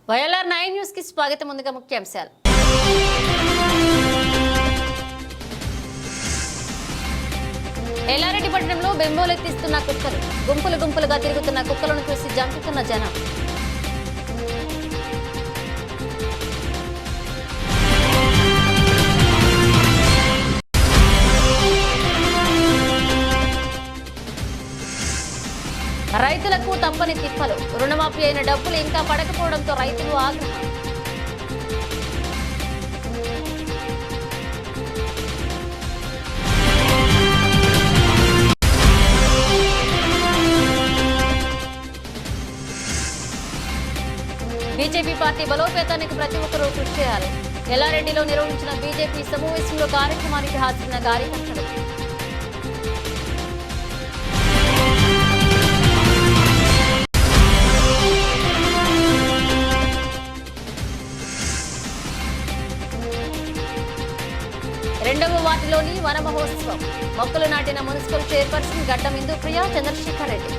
YLR 9 news కి స్వాగతం. ముందుగా ముఖ్యాంశాలు. ఎల్లారెడ్డి పట్టణంలో బెంబోలెత్తిస్తున్న కుక్కలు, గుంపులుగా తిరుగుతున్న కుక్కలను చూసి జంకుతున్న జనం. రైతులకు తప్పని తిప్పలు, రుణమాఫీ అయిన డబ్బులు ఇంకా పడకపోవడంతో రైతులు ఆగ్రహం. బీజేపీ పార్టీ బలోపేతానికి ప్రతి ఒక్కరూ కృషి చేయాలి. ఎల్లారెడ్డిలో నిర్వహించిన బీజేపీ సమావేశంలో కార్యక్రమానికి హాజరైన కార్యకర్తలు. రెండవ వార్డులోని వన మహోత్సవం, మొక్కలు నాటిన మున్సిపల్ చైర్పర్సన్ గడ్డం ఇందుప్రియ చంద్రశేఖర్ రెడ్డి.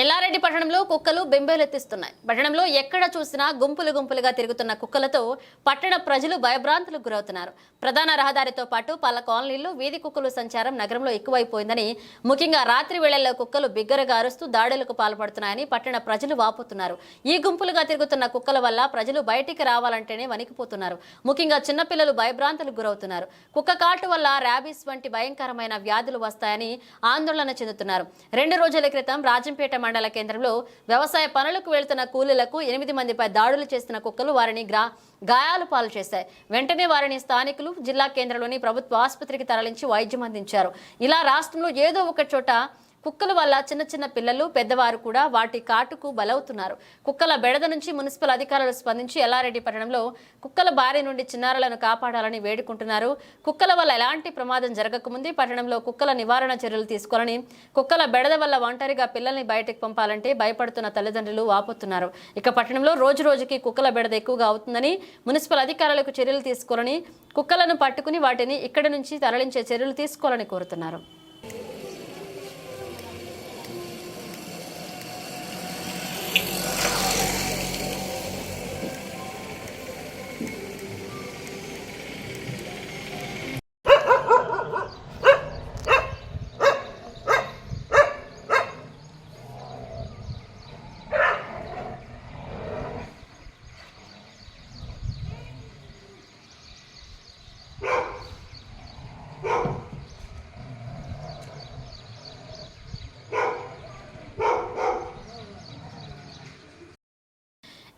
ఎల్లారెడ్డి పట్టణంలో కుక్కలు బెంబేలెత్తిస్తున్నాయి. పట్టణంలో ఎక్కడ చూసినా గుంపులుగా తిరుగుతున్న కుక్కలతో పట్టణ ప్రజలు భయభ్రాంతులకు గురవుతున్నారు. ప్రధాన రహదారితో పాటు పల్ల కాలనీల్లో వీధి కుక్కలు సంచారం నగరంలో ఎక్కువైపోయిందని, ముఖ్యంగా రాత్రి వేళల్లో కుక్కలు బిగ్గరగా అరుస్తూ దాడులకు పాల్పడుతున్నాయని పట్టణ ప్రజలు వాపోతున్నారు. ఈ గుంపులుగా తిరుగుతున్న కుక్కల వల్ల ప్రజలు బయటికి రావాలంటేనే వణికిపోతున్నారు. ముఖ్యంగా చిన్నపిల్లలు భయభ్రాంతులకు గురవుతున్నారు. కుక్క కాటు వల్ల ర్యాబీస్ వంటి భయంకరమైన వ్యాధులు వస్తాయని ఆందోళన చెందుతున్నారు. 2 రోజుల క్రితం రాజంపేట మండల కేంద్రంలో వ్యవసాయ పనులకు వెళ్తున్న కూలీలకు 8 మందిపై దాడులు చేసిన కుక్కలు వారిని గాయాలు పాలు చేశాయి. వెంటనే వారిని స్థానికులు జిల్లా కేంద్రంలోని ప్రభుత్వ ఆసుపత్రికి తరలించి వైద్యం అందించారు. ఇలా రాష్ట్రంలో ఏదో ఒక చోట కుక్కల వల్ల చిన్న పిల్లలు, పెద్దవారు కూడా వాటి కాటుకు బలవుతున్నారు. కుక్కల బెడద నుంచి మున్సిపల్ అధికారులు స్పందించి ఎల్లారెడ్డి పట్టణంలో కుక్కల బారి నుండి చిన్నారులను కాపాడాలని వేడుకుంటున్నారు. కుక్కల వల్ల ఎలాంటి ప్రమాదం జరగకముందే పట్టణంలో కుక్కల నివారణ చర్యలు తీసుకోవాలని, కుక్కల బెడద వల్ల ఒంటరిగా పిల్లల్ని బయటకు పంపాలంటే భయపడుతున్న తల్లిదండ్రులు వాపోతున్నారు. ఇక పట్టణంలో రోజుకి కుక్కల బెడద ఎక్కువగా అవుతుందని, మున్సిపల్ అధికారులకు చర్యలు తీసుకోవాలని, కుక్కలను పట్టుకుని వాటిని ఇక్కడి నుంచి తరలించే చర్యలు తీసుకోవాలని కోరుతున్నారు.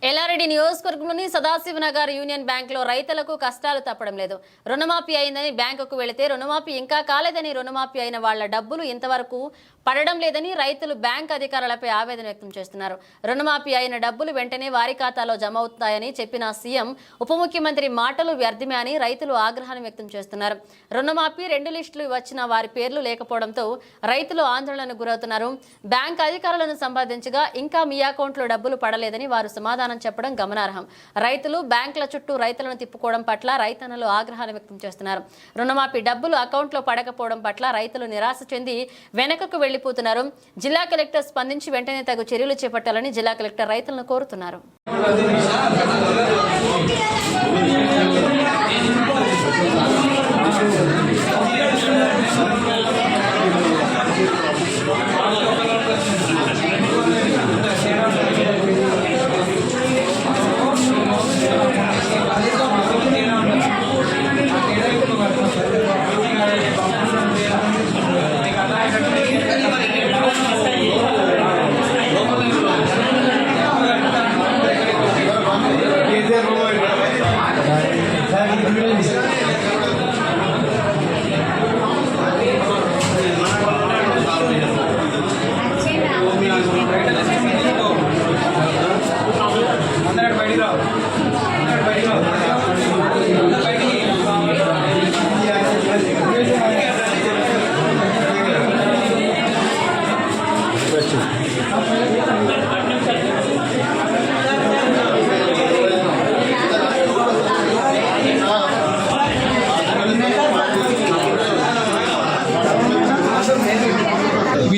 ఎల్లారెడ్డి నియోజకవర్గంలోని సదాశివనగర్ యూనియన్ బ్యాంకులో రైతులకు కష్టాలు తప్పడం లేదు. రుణమాఫీ అయిందని బ్యాంకుకు వెళితే రుణమాఫీ ఇంకా కాలేదని, రుణమాఫీ అయిన వాళ్ల డబ్బులు ఇంతవరకు పడడం లేదని రైతులు బ్యాంక్ అధికారులపై ఆవేదన వ్యక్తం చేస్తున్నారు. రుణమాఫీ అయిన డబ్బులు వెంటనే వారి ఖాతాలో జమ అవుతాయని చెప్పిన సీఎం, ఉప ముఖ్యమంత్రి మాటలు వ్యర్థమే అని రైతులు ఆగ్రహాన్ని వ్యక్తం చేస్తున్నారు. రుణమాఫీ 2 లిస్టులు వచ్చిన వారి పేర్లు లేకపోవడంతో రైతులు ఆందోళనకు గురవుతున్నారు. బ్యాంక్ అధికారులను సంప్రదించగా ఇంకా మీ అకౌంట్లో డబ్బులు పడలేదని వారు సమాధానం చెప్పడం గమనార్హం. రైతులు బ్యాంకుల చుట్టూ రైతులను తిప్పుకోవడం పట్ల రైతన్నలు ఆగ్రహాన్ని వ్యక్తం చేస్తున్నారు. రుణమాఫీ డబ్బులు అకౌంట్లో పడకపోవడం పట్ల రైతులు నిరాశ చెంది వెనకకు వెళ్లిపోతున్నారు. జిల్లా కలెక్టర్ స్పందించి వెంటనే తగు చర్యలు చేపట్టాలని జిల్లా కలెక్టర్ రైతులను కోరుతున్నారు.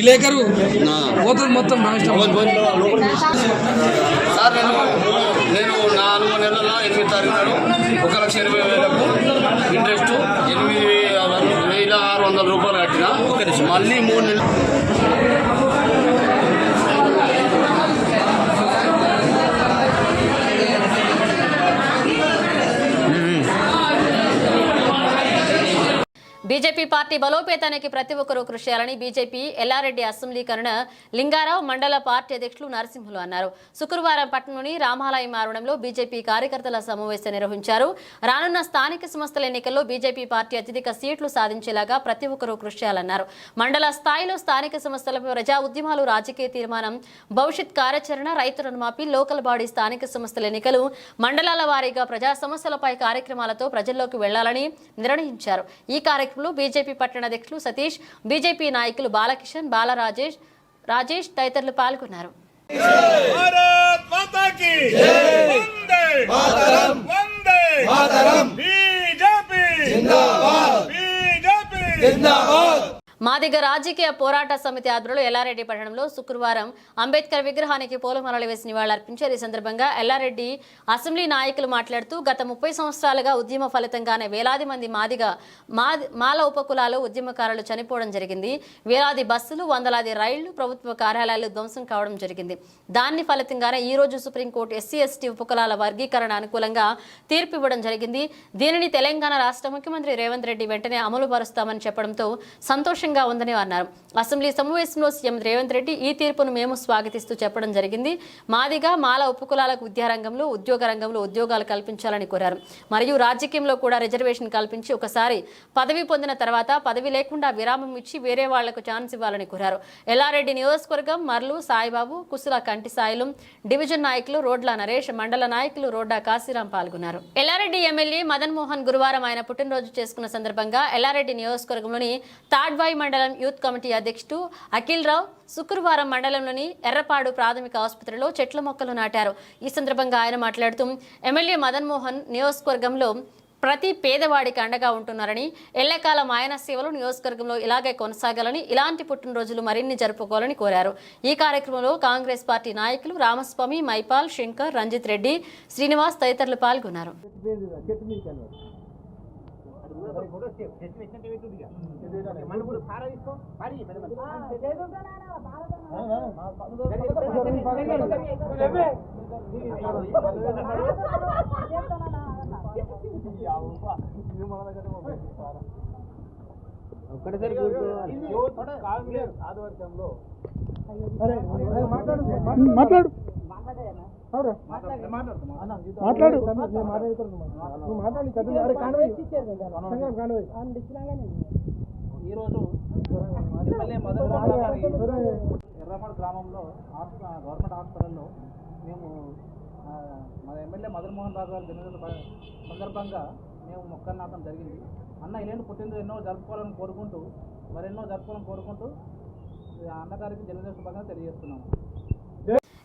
విలేకరు పోతుంది మొత్తం సార్ నేను 4 నెలల 8 తారీఖు నాడు 1,80,000 ఇంట్రెస్ట్ 8,600 రూపాయలు కట్టిన మళ్ళీ 3 నెలలు బీజేపీ పార్టీ బలోపేతానికి ప్రతి ఒక్కరూ కృషి చేయాలని బీజేపీ ఎల్లారెడ్డి అసెంబ్లీకరణ లింగారావు మండల పార్టీ అధ్యక్షులు నరసింహులు అన్నారు. శుక్రవారం పట్టణంలోని రామాలయం ఆవరణంలో బీజేపీ కార్యకర్తల సమావేశం నిర్వహించారు. రానున్న స్థానిక సంస్థల ఎన్నికల్లో బీజేపీ పార్టీ అత్యధిక సీట్లు సాధించేలాగా ప్రతి ఒక్కరూ కృషి చేయాలన్నారు. మండల స్థాయిలో స్థానిక సంస్థలపై ప్రజా ఉద్యమాలు, రాజకీయ తీర్మానం, భవిష్యత్ కార్యాచరణ, రైతు రుణమాఫీ, లోకల్ బాడీ, స్థానిక సంస్థల ఎన్నికలు, మండలాల వారీగా ప్రజా సమస్యలపై కార్యక్రమాలతో ప్రజల్లోకి వెళ్లాలని నిర్ణయించారు. ఈ కార్యక్రమంలో బీజేపీ పట్టణ అధ్యక్షులు సతీష్, బీజేపీ నాయకులు బాలకిషన్, రాజేష్ తదితరులు పాల్గొన్నారు. మాదిగ రాజకీయ పోరాట సమితి ఆధ్వర్యంలో ఎల్లారెడ్డి పట్టణంలో శుక్రవారం అంబేద్కర్ విగ్రహానికి పూలమాలలు వేసి నివాళులర్పించారు. ఈ సందర్భంగా ఎల్లారెడ్డి అసెంబ్లీ నాయకులు మాట్లాడుతూ గత 30 సంవత్సరాలుగా ఉద్యమ ఫలితంగానే వేలాది మంది మాల ఉపకులాలు ఉద్యమకారులు చనిపోవడం జరిగింది. వేలాది బస్సులు, వందలాది రైళ్లు, ప్రభుత్వ కార్యాలయాలు ధ్వంసం కావడం జరిగింది. దాని ఫలితంగానే ఈ రోజు సుప్రీంకోర్టు ఎస్సీ/ఎస్టీ ఉపకులాల వర్గీకరణ అనుకూలంగా తీర్పు ఇవ్వడం జరిగింది. దీనిని తెలంగాణ రాష్ట్ర ముఖ్యమంత్రి రేవంత్ రెడ్డి వెంటనే అమలు పరుస్తామని చెప్పడంతో సంతోషంగా ఉందని అన్నారు. అసెంబ్లీ సమావేశంలో సీఎం రేవంత్ రెడ్డి ఈ తీర్పును మేము స్వాగతిస్తూ చెప్పడం జరిగింది. మాదిగా మాల ఉపకులాలకు విద్యారంగంలో, ఉద్యోగ రంగంలో ఉద్యోగాలు కల్పించాలని కోరారు. మరియు రాజకీయంలో కూడా రిజర్వేషన్ కల్పించి ఒకసారి పదవి పొందిన తర్వాత పదవి లేకుండా విరామం ఇచ్చి వేరే వాళ్లకు ఛాన్స్ ఇవ్వాలని కోరారు. ఎల్లారెడ్డి నియోజకవర్గం మర్లు సాయిబాబు, కుసుల కంటి సాయిలం డివిజన్ నాయకులు రోడ్ల నరేష్, మండల నాయకులు రోడ్డా కాశీరాం పాల్గొన్నారు. ఎల్లారెడ్డి ఎమ్మెల్యే మదన్ మోహన్ గురువారం ఆయన పుట్టినరోజు చేసుకున్న సందర్భంగా ఎల్లారెడ్డి నియోజకవర్గంలోని తాడ్వాయి మండలం యూత్ కమిటీ అధ్యక్షుడు అఖిల్ రావు శుక్రవారం మండలంలోని ఎర్రపాడు ప్రాథమిక ఆసుపత్రిలో చెట్ల మొక్కలు నాటారు. ఈ సందర్భంగా ఆయన మాట్లాడుతూ ఎమ్మెల్యే మదన్ మోహన్ నియోజకవర్గంలో ప్రతి పేదవాడికి అండగా ఉంటున్నారని, ఎల్లకాలం ఆయన సేవలు నియోజకవర్గంలో ఇలాగే కొనసాగాలని, ఇలాంటి పుట్టినరోజులు మరిన్ని జరుపుకోవాలని కోరారు. ఈ కార్యక్రమంలో కాంగ్రెస్ పార్టీ నాయకులు రామస్వామి, మైపాల్, శంకర్, రంజిత్ రెడ్డి, శ్రీనివాస్ తదితరులు పాల్గొన్నారు. మాట్లాడు ఈరోజు ఎమ్మెల్యే మదన్ మోహన్ గారి ఎర్రపాడు గ్రామంలో గవర్నమెంట్ హాస్పిటల్లో మేము మన ఎమ్మెల్యే మదన్ మోహన్ రావు గారి జన్మదిన సందర్భంగా మేము మొక్కలు నాటడం జరిగింది. అన్న ఇలాంటి పుట్టినరోజు ఎన్నో జరుపుకోవాలని కోరుకుంటూ అన్నగారికి జన్మదిన శుభాకాంక్షలు తెలియజేస్తున్నాము.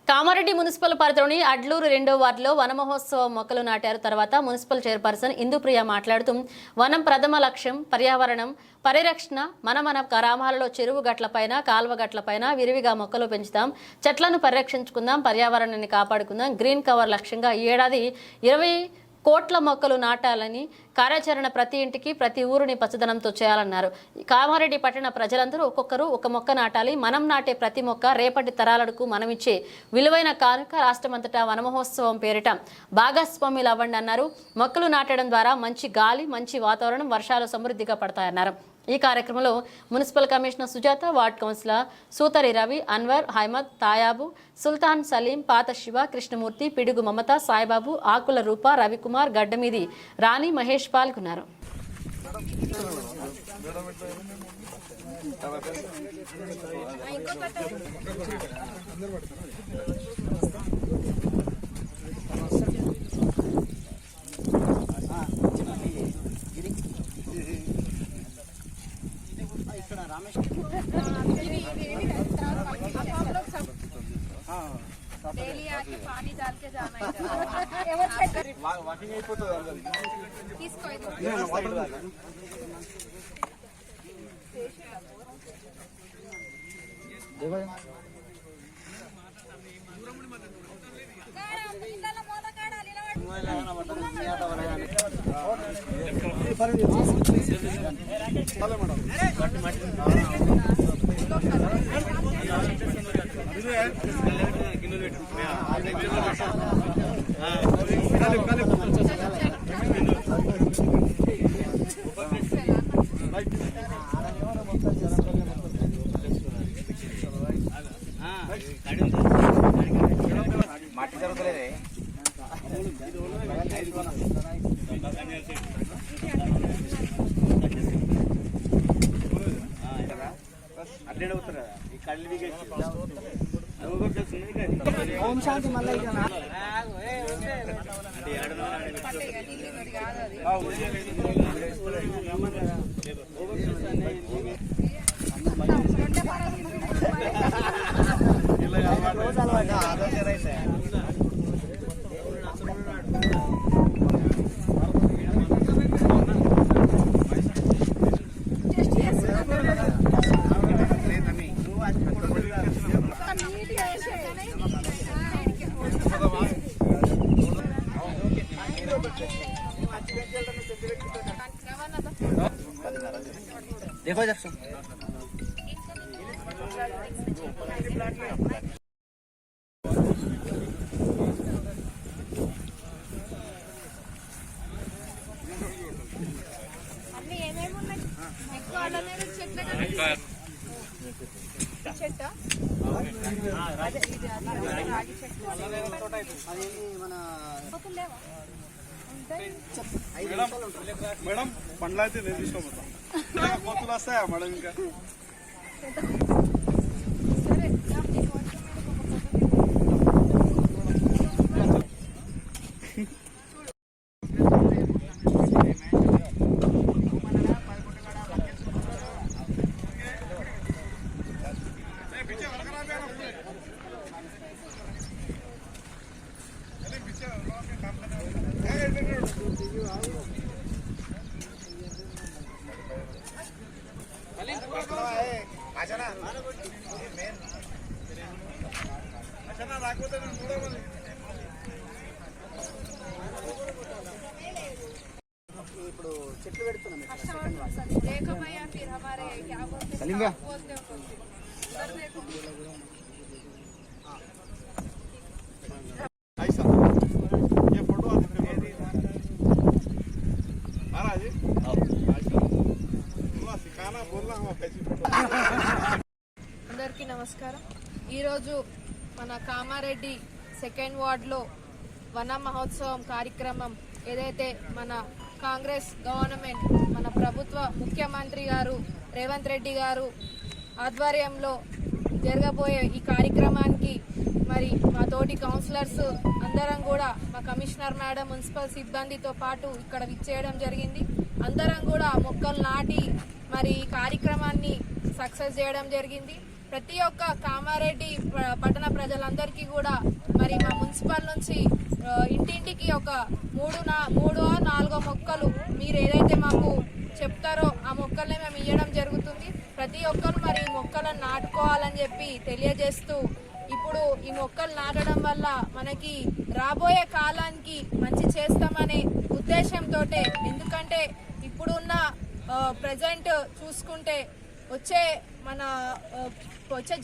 కామారెడ్డి మున్సిపల్ పరిధిలోని అడ్లూరు 2వ వార్డులో వన మహోత్సవం మొక్కలు నాటారు. తర్వాత మున్సిపల్ చైర్పర్సన్ ఇందుప్రియ మాట్లాడుతూ వనం ప్రథమ లక్ష్యం పర్యావరణం పరిరక్షణ. మన గ్రామాలలో చెరువు గట్లపైన, కాల్వ గట్లపైన విరివిగా మొక్కలు పెంచుతాం, చెట్లను పరిరక్షించుకుందాం, పర్యావరణాన్ని కాపాడుకుందాం. గ్రీన్ కవర్ లక్ష్యంగా ఈ ఏడాది 20 కోట్ల మొక్కలు నాటాలని కార్యాచరణ ప్రతి ఇంటికి, ప్రతి ఊరిని పచ్చదనంతో చేయాలన్నారు. కామారెడ్డి పట్టణ ప్రజలందరూ ఒక్కొక్కరు ఒక మొక్క నాటాలి. మనం నాటే ప్రతి మొక్క రేపటి తరాలకు మనమిచ్చే విలువైన కానుక. రాష్ట్రమంతటా వనమహోత్సవం పేరిట భాగస్వాములు అవ్వండి అన్నారు. మొక్కలు నాటడం ద్వారా మంచి గాలి, మంచి వాతావరణం, వర్షాలు సమృద్ధిగా పడతాయన్నారు. ఈ కార్యక్రమంలో municipal commissioner Sujatha, ward councillor Suthari Ravi, Anwar, Haimad, Tayabu, Sultan Saleem, పాత శివ, కృష్ణమూర్తి, పిడుగు మమత, సాయిబాబు, ఆకుల రూప, రవికుమార్, గడ్డమీది రాణి, మహేష్ పాల్గొన్నారు. डेली आके पानी डाल के जाना है वॉशिंग किसको ఇళ్ళ మూల కాడ నిలబడి మట్టి జరుగుతలేదే అడ్డే అవుతారా ఈ కళ్ళు ఓం శాంతి మళ్ళీ देखो जब అన్ని ఏమేమి ఉన్నాయి ఎక్కువ అల్లనేరు చెట్లు చెట్ట రాగి చెట్టు లేవా మేడం పండ్లు అయితే నేను తీసుకోబోతాం కోతులు వస్తాయా మేడం ఇంకా సరే ఇప్పుడు చెట్లు పెడుతున్నాం देखो भैया फिर हमारे क्या बोलते हैं उधर देखो ऐसा ये फोटो महाराज सिखाना बोलना हम कैसी फोटो అందరికీ నమస్కారం. ఈరోజు మన కామారెడ్డి సెకండ్ వార్డ్లో వన మహోత్సవం కార్యక్రమం ఏదైతే మన కాంగ్రెస్ గవర్నమెంట్ మన ప్రభుత్వ ముఖ్యమంత్రి గారు రేవంత్ రెడ్డి గారు ఆధ్వర్యంలో జరగబోయే ఈ కార్యక్రమానికి మరి మా తోటి కౌన్సిలర్స్ అందరం కూడా మా కమిషనర్ మేడం మున్సిపల్ సిబ్బందితో పాటు ఇక్కడ విచ్చేయడం జరిగింది. అందరం కూడా మొక్కలు నాటి మరి ఈ కార్యక్రమాన్ని సక్సెస్ చేయడం జరిగింది. ప్రతి ఒక్క కామారెడ్డి పట్టణ ప్రజలందరికీ కూడా మరి మా మున్సిపల్ నుంచి ఇంటింటికి ఒక 3-4 మొక్కలు మీరు ఏదైతే మాకు చెప్తారో ఆ మొక్కల్ని మేము ఇవ్వడం జరుగుతుంది. ప్రతి ఒక్కరు మరి ఈ మొక్కలను నాటుకోవాలని చెప్పి తెలియజేస్తూ ఇప్పుడు ఈ మొక్కలు నాటడం వల్ల మనకి రాబోయే కాలానికి మంచి చేస్తామనే ఉద్దేశంతో, ఎందుకంటే ఇప్పుడున్న ప్రజెంట్ చూసుకుంటే వచ్చే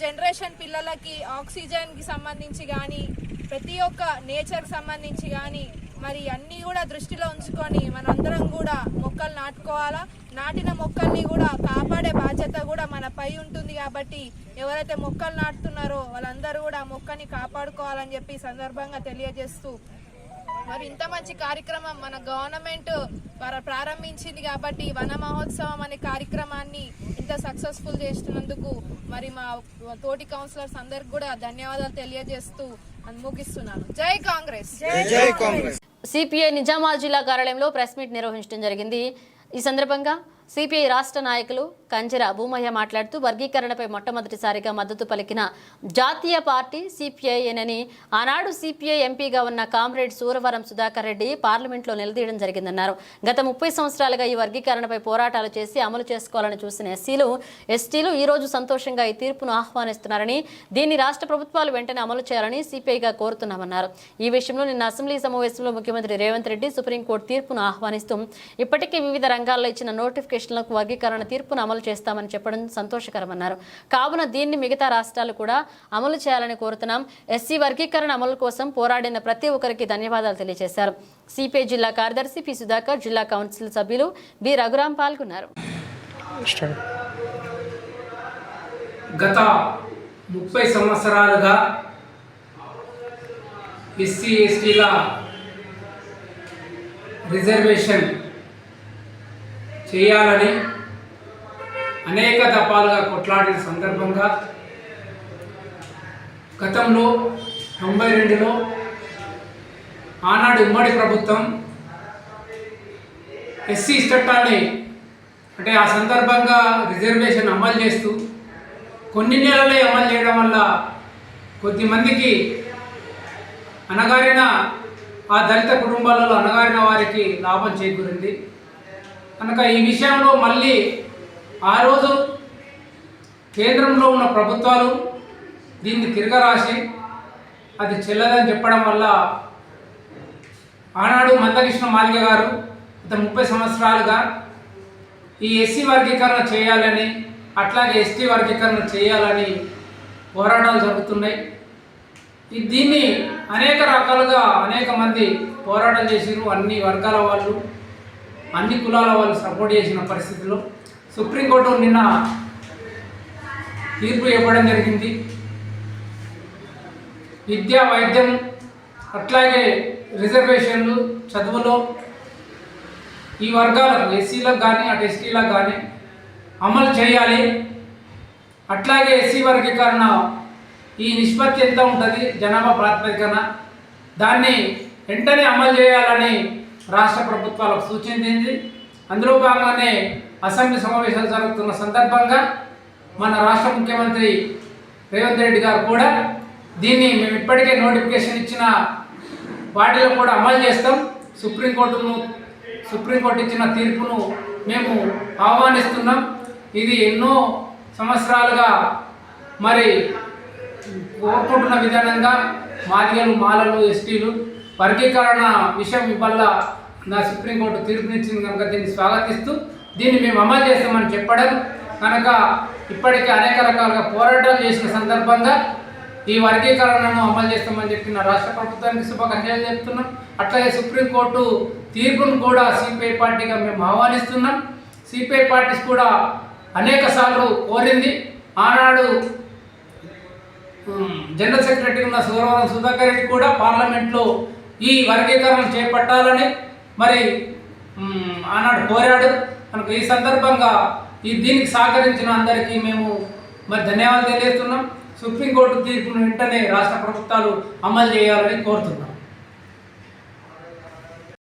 జనరేషన్ పిల్లలకి ఆక్సిజన్కి సంబంధించి కానీ ప్రతి ఒక్క నేచర్కి సంబంధించి కానీ మరి అన్నీ కూడా దృష్టిలో ఉంచుకొని మనందరం కూడా మొక్కలు నాటుకోవాలా. నాటిన మొక్కల్ని కూడా కాపాడే బాధ్యత కూడా మన పై ఉంటుంది. కాబట్టి ఎవరైతే మొక్కలు నాటుతున్నారో వాళ్ళందరూ కూడా మొక్కని కాపాడుకోవాలని చెప్పి సందర్భంగా తెలియజేస్తూ మరి ఇంత మంచి కార్యక్రమం మన గవర్నమెంట్ ప్రారంభించింది కాబట్టి వన మహోత్సవం అనే కార్యక్రమాన్ని ఇంత సక్సెస్ఫుల్ చేస్తున్నందుకు మరి మా తోటి కౌన్సిలర్స్ అందరికి కూడా ధన్యవాదాలు తెలియజేస్తూ ముగిస్తున్నాను. జై కాంగ్రెస్. జై కాంగ్రెస్. సిపిఐ నిజామాబాద్ జిల్లా కార్యాలయంలో ప్రెస్ మీట్ నిర్వహించడం జరిగింది. ఈ సందర్భంగా సిపిఐ రాష్ట్ర నాయకులు కంజర భూమయ్య మాట్లాడుతూ వర్గీకరణపై మొట్టమొదటిసారిగా మద్దతు పలికిన జాతీయ పార్టీ సిపిఐనని ఆనాడు సిపిఐ ఎంపీగా ఉన్న కామ్రేడ్ సూరవరం సుధాకర్ రెడ్డి పార్లమెంట్లో నిలదీయడం జరిగిందన్నారు. గత 30 సంవత్సరాలుగా ఈ వర్గీకరణపై పోరాటాలు చేసి అమలు చేసుకోవాలని చూసిన ఎస్సీలు ఎస్టీలు ఈ రోజు సంతోషంగా ఈ తీర్పును ఆహ్వానిస్తున్నారని, దీన్ని రాష్ట్ర ప్రభుత్వాలు వెంటనే అమలు చేయాలని సిపిఐగా కోరుతున్నామన్నారు. ఈ విషయంలో నిన్న అసెంబ్లీ సమావేశంలో ముఖ్యమంత్రి రేవంత్ రెడ్డి సుప్రీంకోర్టు తీర్పును ఆహ్వానిస్తూ ఇప్పటికే వివిధ రంగాల్లో ఇచ్చిన నోటిఫికేషన్లకు వర్గీకరణ తీర్పును అమలు చేస్తామని చెప్పడం సంతోషకరమన్నారు. కావున దీన్ని మిగతా రాష్ట్రాలు కూడా అమలు చేయాలని కోరుతున్నాం. ఎస్సీ వర్గీకరణ అమలు కోసం పోరాడిన ప్రతి ఒక్కరికి ధన్యవాదాలు తెలియజేశారు. సిపిఐ జిల్లా కార్యదర్శి పి సుధాకర్, జిల్లా కౌన్సిల్ సభ్యులు బి రఘురాం పాల్గొన్నారు. గత 30 సంవత్సరాలుగా ఎస్సీ ఎస్టీల రిజర్వేషన్ చేయాలని అనేక దఫాలుగా కొట్లాడిన సందర్భంగా గతంలో 92లో ఆనాడు ఉమ్మడి ప్రభుత్వం ఎస్సీ చట్టాన్ని అంటే ఆ సందర్భంగా రిజర్వేషన్ అమలు చేస్తూ కొన్ని నెలలే అమలు చేయడం వల్ల కొద్దిమందికి అణగారిన ఆ దళిత కుటుంబాలలో అణగారిన వారికి లాభం చేకూరింది కనుక ఈ విషయంలో మళ్ళీ ఆ రోజు కేంద్రంలో ఉన్న ప్రభుత్వాలు దీన్ని తిరగరాసి అది చెల్లదని చెప్పడం వల్ల ఆనాడు మందకృష్ణ మాదిగ గారు గత 30 సంవత్సరాలుగా ఈ ఎస్సీ వర్గీకరణ చేయాలని అట్లాగే ఎస్టీ వర్గీకరణ చేయాలని పోరాటాలు జరుగుతున్నాయి. దీన్ని అనేక రకాలుగా అనేక మంది పోరాటం చేసిరు. అన్ని వర్గాల వాళ్ళు అన్ని కులాల వాళ్ళు సపోర్ట్ చేసిన పరిస్థితిలో సుప్రీంకోర్టు నిన్న తీర్పు ఇవ్వడం జరిగింది. విద్య, వైద్యం అట్లాగే రిజర్వేషన్లు చదువులో ఈ వర్గాలకు ఎస్సీలకు కానీ అటు ఎస్టీలకు కానీ అమలు చేయాలి. అట్లాగే ఎస్సీ వర్గీకరణ ఈ నిష్పత్తి ఎంత ఉంటుంది జనాభా ప్రాతిపదికన దాన్ని వెంటనే అమలు చేయాలని రాష్ట్ర ప్రభుత్వాలకు సూచించింది. అందులో భాగంగానే అసెంబ్లీ సమావేశాలు జరుగుతున్న సందర్భంగా మన రాష్ట్ర ముఖ్యమంత్రి రేవంత్ రెడ్డి గారు కూడా దీన్ని మేము ఇప్పటికే నోటిఫికేషన్ ఇచ్చిన వాటిలో కూడా అమలు చేస్తాం. సుప్రీంకోర్టు ఇచ్చిన తీర్పును మేము ఆహ్వానిస్తున్నాం. ఇది ఎన్నో సంవత్సరాలుగా మరి కోరుకుంటున్న విధానంగా మాదిగలు, మాలలు, ఎస్టీలు వర్గీకరణ విషయం వల్ల నా సుప్రీంకోర్టు తీర్పునిచ్చింది కనుక దీన్ని స్వాగతిస్తూ దీన్ని మేము అమలు చేస్తామని చెప్పడం కనుక ఇప్పటికే అనేక రకాలుగా పోరాటాలు చేసిన సందర్భంగా ఈ వర్గీకరణను అమలు చేస్తామని చెప్పిన రాష్ట్ర ప్రభుత్వానికి శుభాకాంక్షలు చెప్తున్నాం. అట్లాగే సుప్రీంకోర్టు తీర్పును కూడా సిపిఐ పార్టీగా మేము ఆహ్వానిస్తున్నాం. సిపిఐ పార్టీస్ కూడా అనేక సార్లు కోరింది. ఆనాడు జనరల్ సెక్రటరీ ఉన్న సూరవరం సుధాకర్ రెడ్డి కూడా పార్లమెంట్లో ఈ వర్గీకరణ చేపట్టాలని మరి ఆనాడు కోరాడు కనుక ఈ సందర్భంగా దీనికి సహకరించిన అందరికీ మేము మరి ధన్యవాదాలు తెలియజేస్తున్నాం. సుప్రీంకోర్టు తీర్పును వెంటనే రాష్ట్ర ప్రభుత్వాలు అమలు చేయాలని కోరుతున్నాం.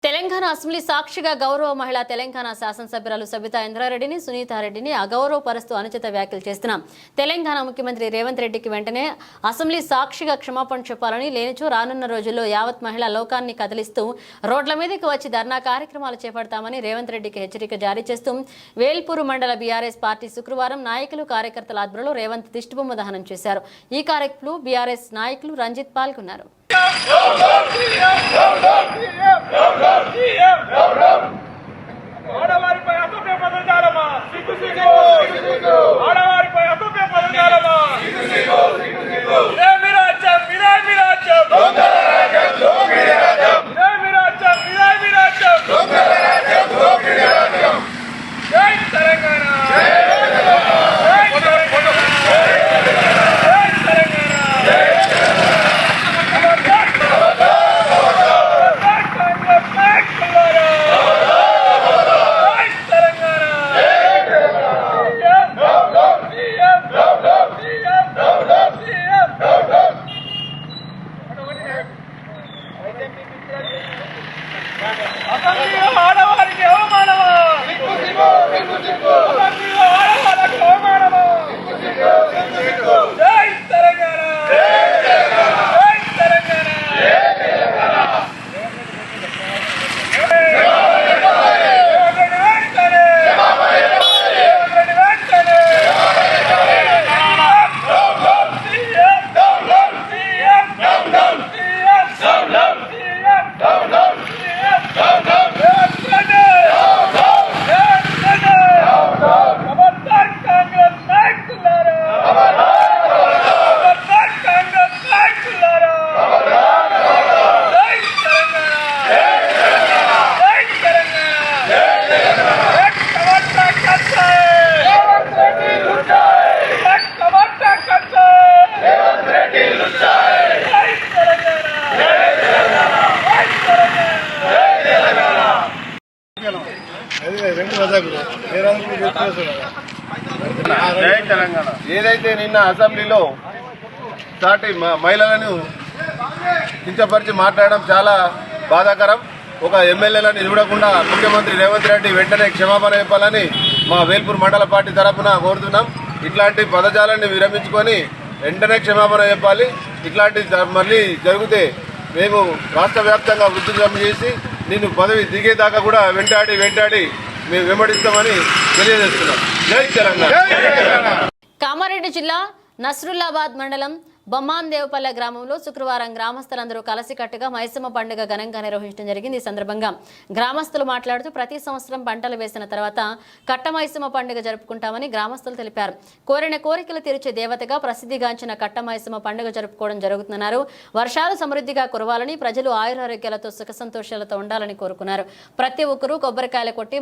తెలంగాణ అసెంబ్లీ సాక్షిగా గౌరవ మహిళా తెలంగాణ శాసనసభ్యురాలు సబితా ఇంద్రారెడ్డిని, సునీతారెడ్డిని అగౌరవపరుస్తూ అనుచిత వ్యాఖ్యలు చేస్తున్న తెలంగాణ ముఖ్యమంత్రి రేవంత్ రెడ్డికి వెంటనే అసెంబ్లీ సాక్షిగా క్షమాపణ చెప్పాలని, లేనిచో రానున్న రోజుల్లో యావత్ మహిళా లోకాన్ని కదిలిస్తూ రోడ్ల మీదకి వచ్చి ధర్నా కార్యక్రమాలు చేపడతామని రేవంత్ రెడ్డికి హెచ్చరిక జారీ చేస్తూ వేల్పూరు మండల బీఆర్ఎస్ పార్టీ శుక్రవారం నాయకులు, కార్యకర్తల ఆధ్వర్యంలో రేవంత్ దిష్టిబొమ్మ దహనం చేశారు. ఈ కార్యక్రమంలో బీఆర్ఎస్ నాయకులు రంజిత్ పాల్గొన్నారు. ఆడవారిపై అసభ్య పదజాలమా, ఆడవారిపై అసభ్య పదజాలమా, ఇదేమి రాజ్యం, ఇదేమి రాజ్యం, ఇదేమి రాజ్యం, ఇదేమి రాజ్యం, జై తెలంగాణ, తెలంగాణ. ఏదైతే నిన్న అసెంబ్లీలో సాటి మహిళలను కించపరిచి మాట్లాడడం చాలా బాధాకరం. ఒక ఎమ్మెల్యేలను నిలబడకుండా ముఖ్యమంత్రి రేవంత్ రెడ్డి వెంటనే క్షమాపణ చెప్పాలని మా వేల్పూర్ మండల పార్టీ తరఫున కోరుతున్నాం. ఇట్లాంటి పదజాలాన్ని విరమించుకొని వెంటనే క్షమాపణ చెప్పాలి. ఇట్లాంటి మళ్ళీ జరిగితే మేము రాష్ట్ర వ్యాప్తంగా ఉద్యమం చేసి నేను పదవి దిగేదాకా కూడా వెంటాడి మేము వెంబడిస్తామని తెలియజేస్తున్నాం. జై తెలంగాణ. కామారెడ్డి జిల్లా నస్రుల్లాబాద్ మండలం బొమ్మాందేవపల్లె గ్రామంలో శుక్రవారం గ్రామస్తులందరూ కలిసికట్టుగా మైసమ్మ పండుగ ఘనంగా నిర్వహించడం జరిగింది. ఈ సందర్భంగా గ్రామస్తులు మాట్లాడుతూ ప్రతి సంవత్సరం పంటలు వేసిన తర్వాత కట్ట మైసమ్మ పండుగ జరుపుకుంటామని గ్రామస్తులు తెలిపారు. కోరిన కోరికలు తీర్చే దేవతగా ప్రసిద్ధిగాంచిన కట్ట మైసమ్మ పండుగ జరుపుకోవడం జరుగుతుందన్నారు. వర్షాలు సమృద్ధిగా కురవాలని, ప్రజలు ఆయురారోగ్యాలతో సుఖ సంతోషాలతో ఉండాలని కోరుకున్నారు. ప్రతి ఒక్కరూ కొబ్బరికాయలు కొట్టి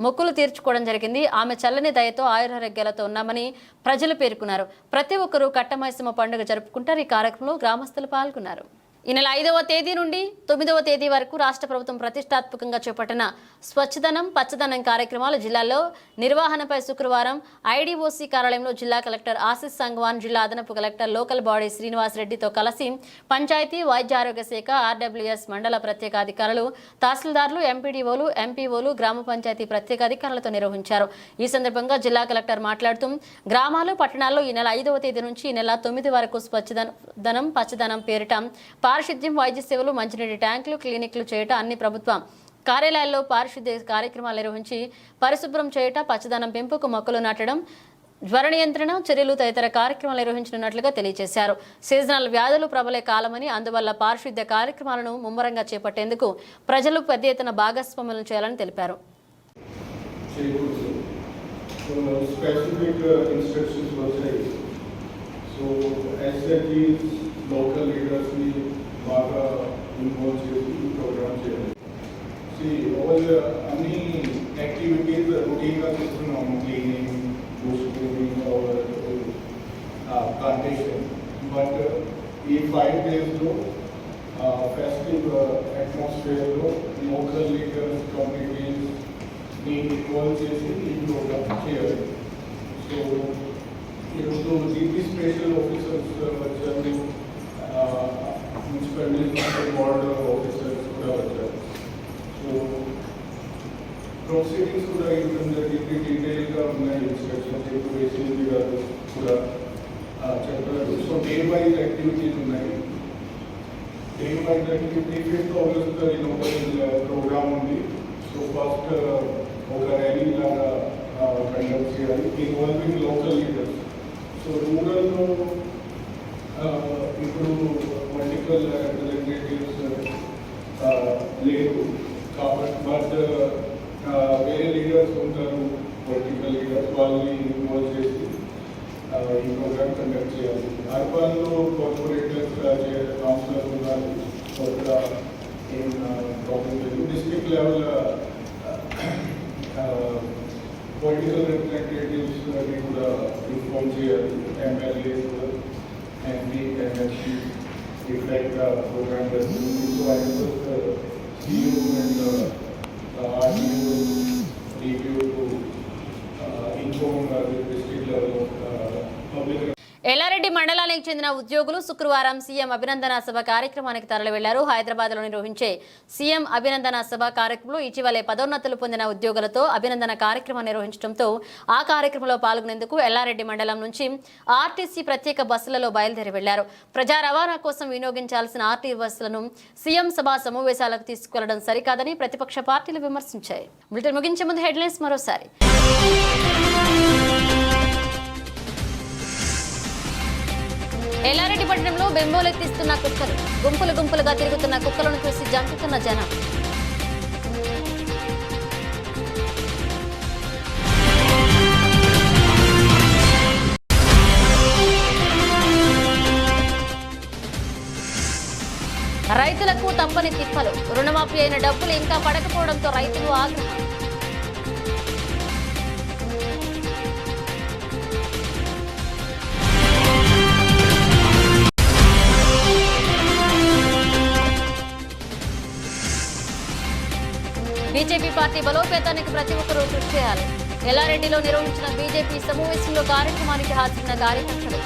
మొక్కులు తీర్చుకోవడం జరిగింది. ఆమె చల్లని దయతో ఆయురారోగ్యాలతో ఉన్నామని ప్రజలు పేర్కొన్నారు. ప్రతి ఒక్కరూ కట్టమైసమ్మ పండుగ జరుపుకుంటారు. ఈ కార్యక్రమంలో గ్రామస్తులు పాల్గొన్నారు. ఈ నెల 5వ తేదీ నుండి 9వ తేదీ వరకు రాష్ట్ర ప్రభుత్వం ప్రతిష్టాత్మకంగా చేపట్టిన స్వచ్ఛదనం పచ్చదనం కార్యక్రమాలు జిల్లాలో నిర్వహణపై శుక్రవారం ఐడీఓసీ కార్యాలయంలో జిల్లా కలెక్టర్ ఆశీస్ సంగ్వాన్, జిల్లా అదనపు కలెక్టర్ లోకల్ బాడీ శ్రీనివాస్ రెడ్డితో కలిసి పంచాయతీ, వైద్య ఆరోగ్య శాఖ, ఆర్డబ్ల్యూఎస్ మండల ప్రత్యేక అధికారులు, తహసీల్దార్లు, ఎంపీడీఓలు, ఎంపీఓలు, గ్రామ పంచాయతీ ప్రత్యేక అధికారులతో నిర్వహించారు. ఈ సందర్భంగా జిల్లా కలెక్టర్ మాట్లాడుతూ గ్రామాలు, పట్టణాల్లో ఈ నెల 5వ తేదీ నుంచి ఈ నెల 9 వరకు స్వచ్ఛదనం పచ్చదనం పేరిట పారిశుద్ధ్యం, వైద్య సేవలు, మంచినీటి ట్యాంకులు, క్లినిక్లు చేయట, అన్ని ప్రభుత్వ కార్యాలయాల్లో పారిశుద్ధ్య కార్యక్రమాలు నిర్వహించి పరిశుభ్రం చేయట, పచ్చదనం పెంపుకు మొక్కలు నాటడం, జ్వర నియంత్రణ చర్యలు తదితర కార్యక్రమాలు నిర్వహించనున్నట్లుగా తెలియజేశారు. సీజనల్ వ్యాధులు ప్రబలే కాలమని, అందువల్ల పారిశుద్ధ్య కార్యక్రమాలను ముమ్మరంగా చేపట్టేందుకు ప్రజలు పెద్ద ఎత్తున భాగస్వామ్యం చేయాలని తెలిపారు. local leaders ni baga involve chesi program cheyali. See all any activities routine ga chestunnam, cleaning, bush cleaning or plantation, but in 5 days lo festive atmosphere lo local leaders, communities ni involve chesi ee program cheyali. So into DP special officers వచ్చారు, municipal ward officers కూడా వచ్చారు. So proceedings కూడా ఇవ్వడం జరిగింది, డీటెయిల్గా ఉన్నాయి. Instructions ఇప్పుడు వేసింది గారు కూడా చెప్పారు. సో డే వైజ్ యాక్టివిటీస్ ఉన్నాయి. Day wise activity 5th August innovation programme ఉంది. సో ఫస్ట్ ఒక ర్యాలీ లాగా కండక్ట్ చేయాలి, ఇన్వాల్వింగ్ లోకల్ లీడర్స్. సో రూరల్లో ఇప్పుడు పొలిటికల్ రిప్రజెంటేటివ్స్ లేరు కాబట్టి, బట్ వేరే లీడర్స్ ఉంటారు, పొలిటికల్ లీడర్స్, వాళ్ళని ఇన్వాల్వ్ చేసి ఈ ప్రోగ్రామ్ కండక్ట్ చేయాలి. అర్బన్లో కార్పొరేటర్స్ కౌన్సిలర్స్ ఉన్నారు, డిస్ట్రిక్ట్ లెవెల్ పొలిటికల్ రిప్రజెంటేటివ్స్ కూడా ఇన్ఫార్మ్ చేయాలి. ఎమ్మెల్యేస్ ఎంపీ ఎమ్మెల్సీ ఇట్లా ప్రోగ్రామ్ జరుగుతుంది. So I CEO and RTO DPO to inform district level public. Yellareddy మండలానికి చెందిన ఉద్యోగులు శుక్రవారం సీఎం అభినందన సభ కార్యక్రమానికి తరలి వెళ్లారు. హైదరాబాద్లో నిర్వహించే సీఎం అభినందన సభ కార్యక్రమంలో ఇటీవలే పదోన్నతులు పొందిన ఉద్యోగులతో అభినందన కార్యక్రమం నిర్వహించడంతో ఆ కార్యక్రమంలో పాల్గొనేందుకు ఎల్లారెడ్డి మండలం నుంచి ఆర్టీసీ ప్రత్యేక బస్సులలో బయలుదేరి వెళ్లారు. ప్రజా రవాణా కోసం వినియోగించాల్సిన ఆర్టీ బస్సులను సీఎం సభ సమావేశాలకు తీసుకెళ్లడం సరికాదని ప్రతిపక్ష పార్టీలు విమర్శించాయి. బులెటిన్ ముగించే ముందు హెడ్లైన్స్ మరోసారి. ఎల్లారెడ్డి పట్టణంలో బెంబోలెత్తిస్తున్న కుక్కలు, గుంపులుగా తిరుగుతున్న కుక్కలను చూసి జంకుతున్న జనం. రైతులకు తప్పని తిప్పలు, రుణమాఫీ అయిన డబ్బులు ఇంకా పడకపోవడంతో రైతులు ఆగ్రహం. బీజేపీ పార్టీ బలోపేతానికి ప్రతి ఒక్కరూ కృషి చేయాలి. ఎల్లారెడ్డిలో నిర్వహించిన బీజేపీ సమావేశంలో కార్యక్రమానికి హాజరైన కార్యకర్తలు.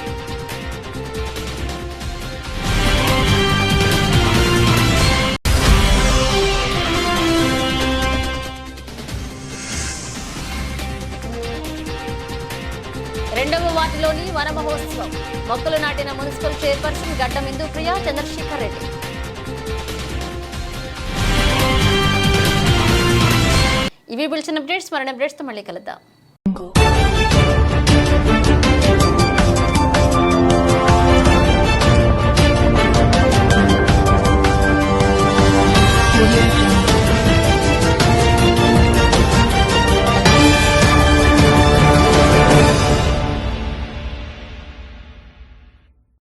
రెండవ వార్డులోని వన మహోత్సవం మొక్కలు నాటిన మున్సిపల్ చైర్పర్సన్ గడ్డం ఇందుప్రియ చంద్రశేఖర్ రెడ్డి. ఇవి బులెటిన్ అప్డేట్స్. మరిన్ని అప్డేట్స్తో మళ్ళీ కలుద్దాం.